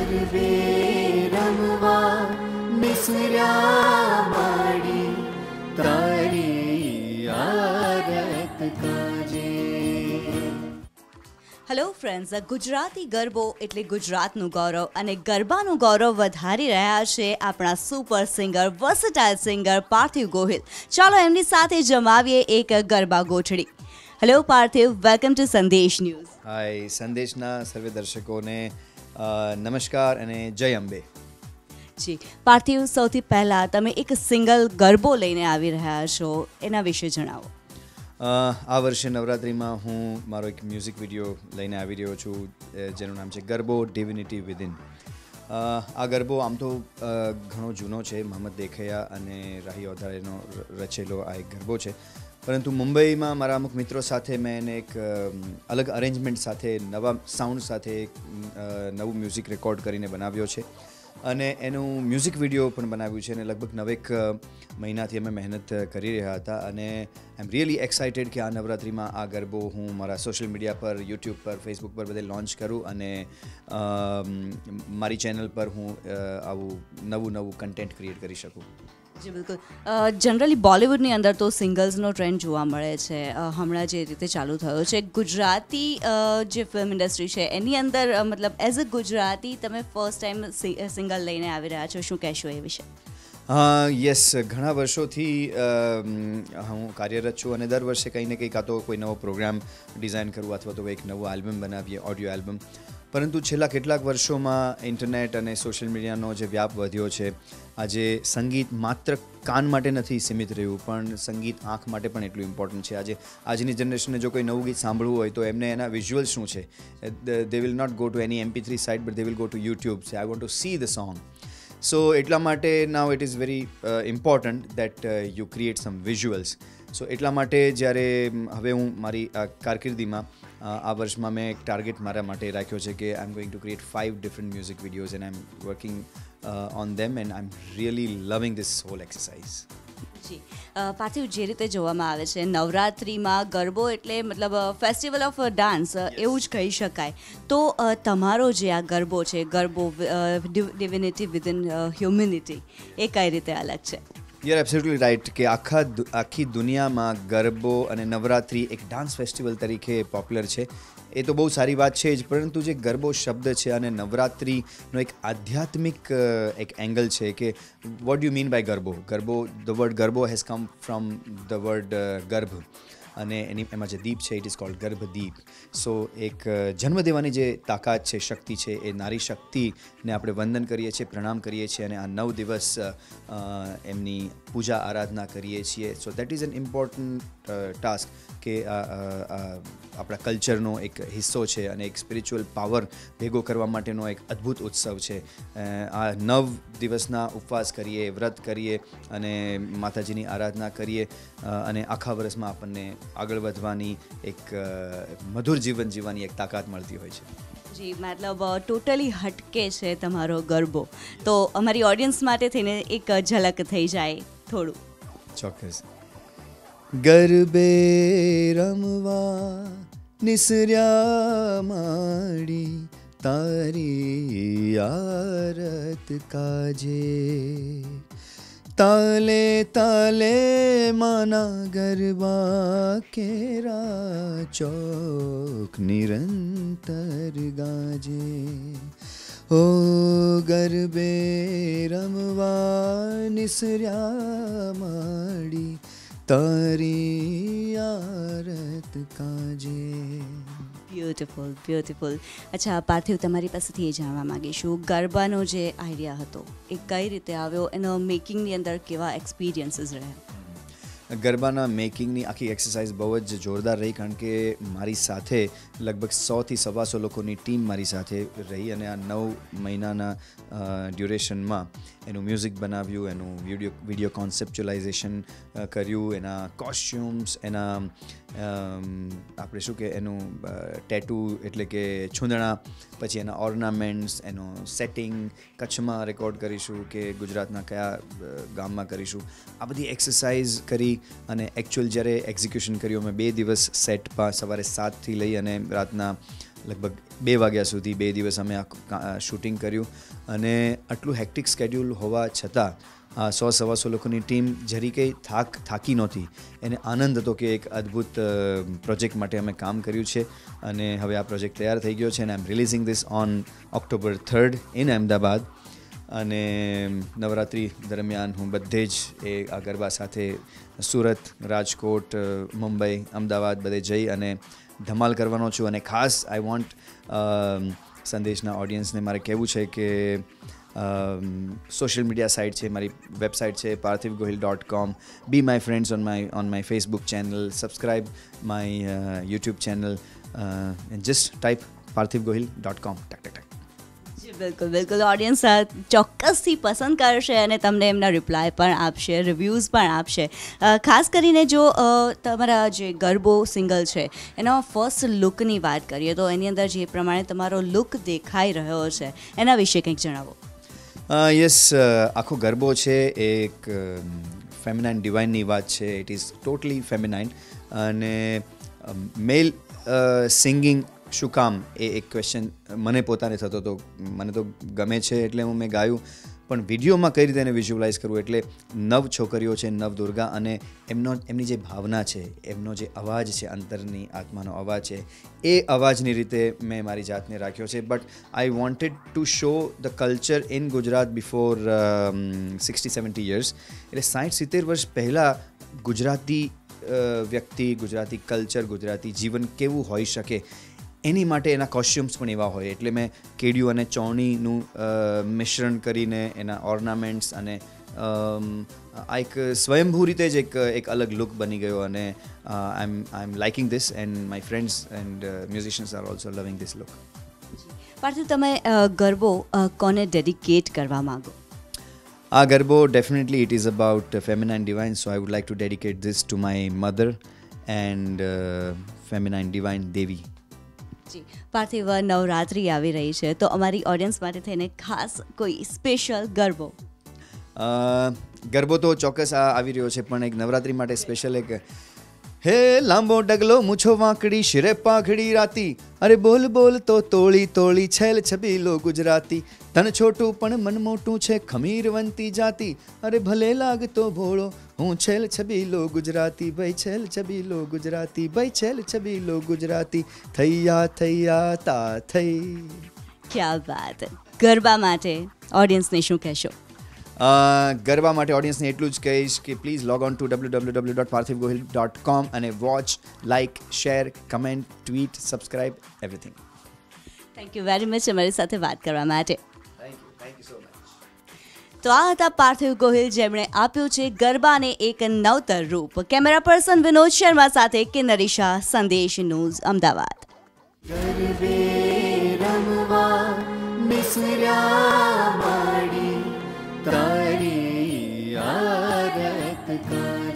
ગરબે રમવા નિસર્યા માડી તારી આરત કાજે. હેલો ફ્રેન્ડ્સ, ગુજરાતી ગરબો એટલે ગુજરાતનું ગૌરવ અને ગરબાનું ગૌરવ વધારી રહ્યા છે આપણા super singer, વર્સટાઇલ singer Parthiv Gohil. ચાલો એમની સાથે જમાવીએ એક ગરબા ગોઠડી. હેલો પાર્થિવ, વેલકમ ટુ સંદેશ ન્યૂઝ. હાય, સંદેશના સર્વે દર્શકોને નમસ્કાર અને જય અંબે. જી પાર્થિવ, સૌથી પહેલાં તમે એક સિંગલ ગરબો લઈને આવી રહ્યા છો, એના વિશે જણાવો. આ વર્ષે નવરાત્રિમાં હું મારો એક મ્યુઝિક વિડીયો લઈને આવી રહ્યો છું જેનું નામ છે ગરબો ડિવિનિટી વિધિન. આ ગરબો આમ તો ઘણો જૂનો છે, મોહમ્મદ દેખૈયા અને રાહી ઓધારેનો રચેલો આ એક ગરબો છે, પરંતુ મુંબઈમાં મારા અમુક મિત્રો સાથે મેં એને એક અલગ અરેન્જમેન્ટ સાથે, નવા સાઉન્ડ સાથે નવું મ્યુઝિક રેકોર્ડ કરીને બનાવ્યો છે અને એનું મ્યુઝિક વિડીયો પણ બનાવ્યું છે અને લગભગ 9 મહિનાથી અમે મહેનત કરી રહ્યા હતા અને આઈ એમ રિયલી એક્સાઇટેડ કે આ નવરાત્રિમાં આ ગરબો હું મારા સોશિયલ મીડિયા પર, યુટ્યુબ પર, ફેસબુક પર બધે લોન્ચ કરું અને મારી ચેનલ પર હું આવું નવું કન્ટેન્ટ ક્રિએટ કરી શકું. જી બિલકુલ. જનરલી બોલિવૂડની અંદર તો સિંગલ્સનો ટ્રેન્ડ જોવા મળે છે. હમણાં જે રીતે ચાલુ થયો છે ગુજરાતી જે ફિલ્મ ઇન્ડસ્ટ્રી છે એની અંદર, મતલબ એઝ અ ગુજરાતી તમે ફર્સ્ટ ટાઈમ સિંગલ લઈને આવી રહ્યા છો, શું કહેશો એ વિશે? યસ, ઘણા વર્ષોથી હું કાર્યરત છું અને દર વર્ષે કંઈ ને કંઈ કાં તો કોઈ નવો પ્રોગ્રામ ડિઝાઇન કરું અથવા તો એક નવો આલ્બમ બનાવીએ, ઓડિયો આલ્બમ. પરંતુ છેલ્લા કેટલાક વર્ષોમાં ઇન્ટરનેટ અને સોશિયલ મીડિયાનો જે વ્યાપ વધ્યો છે, આજે સંગીત માત્ર કાન માટે નથી સીમિત રહ્યું, પણ સંગીત આંખ માટે પણ એટલું ઇમ્પોર્ટન્ટ છે. આજની જનરેશનને જો કોઈ નવું ગીત સાંભળવું હોય તો એમને એના વિઝ્યુઅલ શું છે, they will not go to any MP3 site, but they will go to YouTube, say I want to see the song. So એટલા માટે now it is very important that you create some visuals. So એટલા માટે જ્યારે હવે હું મારી કારકિર્દીમાં આ વર્ષમાં મેં એક ટાર્ગેટ મારા માટે રાખ્યો છે કે I am going to create 5 different music videos and I am working on them and I am really loving this whole exercise. Ji Parthiv, જે રીતે જોવામાં આવે છે નવરાત્રિમાં ગરબો એટલે મતલબ ફેસ્ટિવલ ઓફ ડાન્સ એવું જ કહી શકાય. તો તમારો જે આ ગરબો છે, ગરબો ડિવિનિટી વિધિન હ્યુમિનિટી, એ કઈ રીતે અલગ છે? યુ આર એબ્સોલ્યુટલી રાઇટ કે આખી દુનિયામાં ગરબો અને નવરાત્રિ એક ડાન્સ ફેસ્ટિવલ તરીકે પોપ્યુલર છે. એ તો બહુ સારી વાત છે જ, પરંતુ જે ગરબો શબ્દ છે અને નવરાત્રિનો એક આધ્યાત્મિક એક એંગલ છે કે what do you mean by garbo. The word garbo has come from the word garbh અને એમાં જે દીપ છે it is called garbhdeep. So એક જન્મ દેવાની જે તાકાત છે, શક્તિ છે, એ નારી શક્તિને આપણે વંદન કરીએ છીએ, પ્રણામ કરીએ છીએ અને આ 9 દિવસ એમની પૂજા આરાધના કરીએ છીએ. So that is an important task કે આપણા કલ્ચરનો એક હિસ્સો છે અને એક સ્પિરિચ્યુઅલ પાવર ભેગો કરવા માટેનો એક અદ્ભુત ઉત્સવ છે. આ 9 દિવસના ઉપવાસ કરીએ, વ્રત કરીએ અને માતાજીની આરાધના કરીએ અને આખા વર્ષમાં આપણને આગળ વધવાની એક મધુર જીવન જીવવાની એક તાકાત મળતી હોય છે. જી, મતલબ ટોટલી હટકે છે તમારો ગરબો. તો અમારી ઓડિયન્સ માટે થઈને એક ઝલક થઈ જાય થોડું. ચોક્કસ. ગરબે રમવા નિસર્યા માડી તારી આરત કાજે, તાલે તાલે માના ગરબા કેરા ચોક નિરંતર ગાજે. ઓ ગરબે રમવા નિસર્યા માડી તારી આરત કાજે. Beautiful, beautiful. અચ્છા પાર્થિવ, તમારી પાસેથી એ જાણવા માગીશું, ગરબાનો જે આઈડિયા હતો એ કઈ રીતે આવ્યો, એનો મેકિંગની અંદર કેવા એક્સપિરિયન્સીસ રહ્યા? ગરબાના મેકિંગની આખી એક્સરસાઇઝ બહુ જ જોરદાર રહી, કારણ કે મારી સાથે લગભગ 100 થી 125 લોકોની ટીમ મારી સાથે રહી અને આ 9 મહિનાના ડ્યુરેશનમાં એનું મ્યુઝિક બનાવ્યું, એનું વિડીયો કોન્સેપ્ચ્યુલાઇઝેશન કર્યું, એના કોસ્ચ્યુમ્સ, એના આપણે શું કે એનું ટેટુ એટલે કે છૂંદણા, પછી એના ઓર્નામેન્ટ્સ, એનો સેટિંગ, કચ્છમાં રેકોર્ડ કરીશું કે ગુજરાતના કયા ગામમાં કરીશું, આ બધી એક્સરસાઇઝ કરી અને એકચ્યુઅલ જ્યારે એક્ઝિક્યુશન કર્યું અમે 2 દિવસ સેટ પર સવારે 7 થી લઈ અને રાતના લગભગ 2 વાગ્યા સુધી 2 દિવસ અમે શૂટિંગ કર્યું અને આટલું હેક્ટિક સ્કેડ્યુલ હોવા છતાં 100-125 લોકોની ટીમ જરી કંઈ થાકી નહોતી. એને આનંદ હતો કે એક અદ્ભુત પ્રોજેક્ટ માટે અમે કામ કર્યું છે અને હવે આ પ્રોજેક્ટ તૈયાર થઈ ગયો છે અને I am releasing this on October 3rd in Ahmedabad. અને નવરાત્રિ દરમિયાન હું બધે જ આ ગરબા સાથે સુરત, રાજકોટ, મુંબઈ, અમદાવાદ બધે જઈ અને ધમાલ કરવાનો છું. અને ખાસ આઈ વોન્ટ સંદેશના ઓડિયન્સને મારે કહેવું છે કે સોશિયલ મીડિયા સાઇટ છે, મારી વેબસાઇટ છે parthivgohil.com. B my friends on my Facebook channel, subscribe my YouTube channel and just type parthivgohil.com. બિલકુલ બિલકુલ, ઓડિયન્સ ચોક્કસથી પસંદ કરશે અને તમને એમના રિપ્લાય પણ આપશે, રિવ્યૂઝ પણ આપશે. ખાસ કરીને જો તમારા જે ગરબો સિંગલ છે એનો ફર્સ્ટ લુકની વાત કરીએ તો એની અંદર જે પ્રમાણે તમારો લુક દેખાઈ રહ્યો છે એના વિશે કંઈક જણાવો. યસ, આખો ગરબો છે એ એક ફેમિનાઇન ડિવાઇનની વાત છે. ઇટ ઇઝ ટોટલી ફેમિનાઇન અને મેલ સિંગિંગ શું કામ એ એક ક્વેશ્ચન મને પોતાને થતો હતો. મને તો ગમે છે એટલે મેં ગાયું, પણ વિડીયોમાં કઈ રીતે એને વિઝ્યુઅલાઇઝ કરવું. એટલે 9 છોકરીઓ છે, 9 દુર્ગા, અને એમની જે ભાવના છે, એમનો જે અવાજ છે, અંતરની આત્માનો અવાજ છે, એ અવાજની રીતે મેં મારી જાતને રાખ્યો છે. But I wanted to show the culture in Gujarat before 60-70 years. એટલે 60-70 વર્ષ પહેલાં ગુજરાતી વ્યક્તિ, ગુજરાતી કલ્ચર, ગુજરાતી જીવન કેવું હોઈ શકે એની માટે એના કોસ્ચ્યુમ્સ પણ એવા હોય. એટલે મેં કેડિયું અને ચોણીનું મિશ્રણ કરીને એના ઓર્નામેન્ટ્સ અને આ એક સ્વયંભૂ રીતે જ એક અલગ લુક બની ગયો. અને I am liking this and my friends and musicians are also loving this look. Parthiv, તમે ગરબો કોને ડેડિકેટ કરવા માંગો? આ ગરબો definitely it is about feminine divine, so I would like to dedicate this to my mother and feminine divine Devi. Ji Parthiv, Navratri આવી રહી છે તો અમારી ઓડિયન્સ માટે થઈને ખાસ કોઈ સ્પેશિયલ ગરબો? ગરબો તો ચોક્કસ આવી રહ્યો છે, પણ એક નવરાત્રિ માટે સ્પેશિયલ એક હે લાંબો ડગલો મૂછો વાંકડી શિરે પાઘડી રાતી, અરે બોલ બોલ તો તોળી તોળી છેલ છબીલો ગુજરાતી, તન છોટું પણ મન મોટું છે ખમીરવંતી જાતી, અરે ભલે લાગતો ભોળો હું છેલ છબીલો ગુજરાતી, ભાઈ છેલ છબીલો ગુજરાતી, ભાઈ છેલ છબીલો ગુજરાતી, થૈયા થૈયા તા થઈ. ક્યા વાત. ગરબા માટે ઓડિયન્સને શું કહેશો? ગરબા માટે ઓડિયન્સને એટલું જ કહીશ કે please log on two www.parthivgohil.com અને watch, like, share, comment, tweet, subscribe, everything. Thank you very much અમારી સાથે વાત કરવા માટે. Thank you so much. તો આ હતા પાર્થિવ ગોહિલ, જેમણે આપ્યું છે ગરબાને એક નવતર રૂપ. કેમેરા પર્સન વિનોદ શર્મા સાથે કિન્નરી શાહ, સંદેશ ન્યૂઝ, અમદાવાદ. ગરબે રમવા મિસરા માડી તારી આરત કા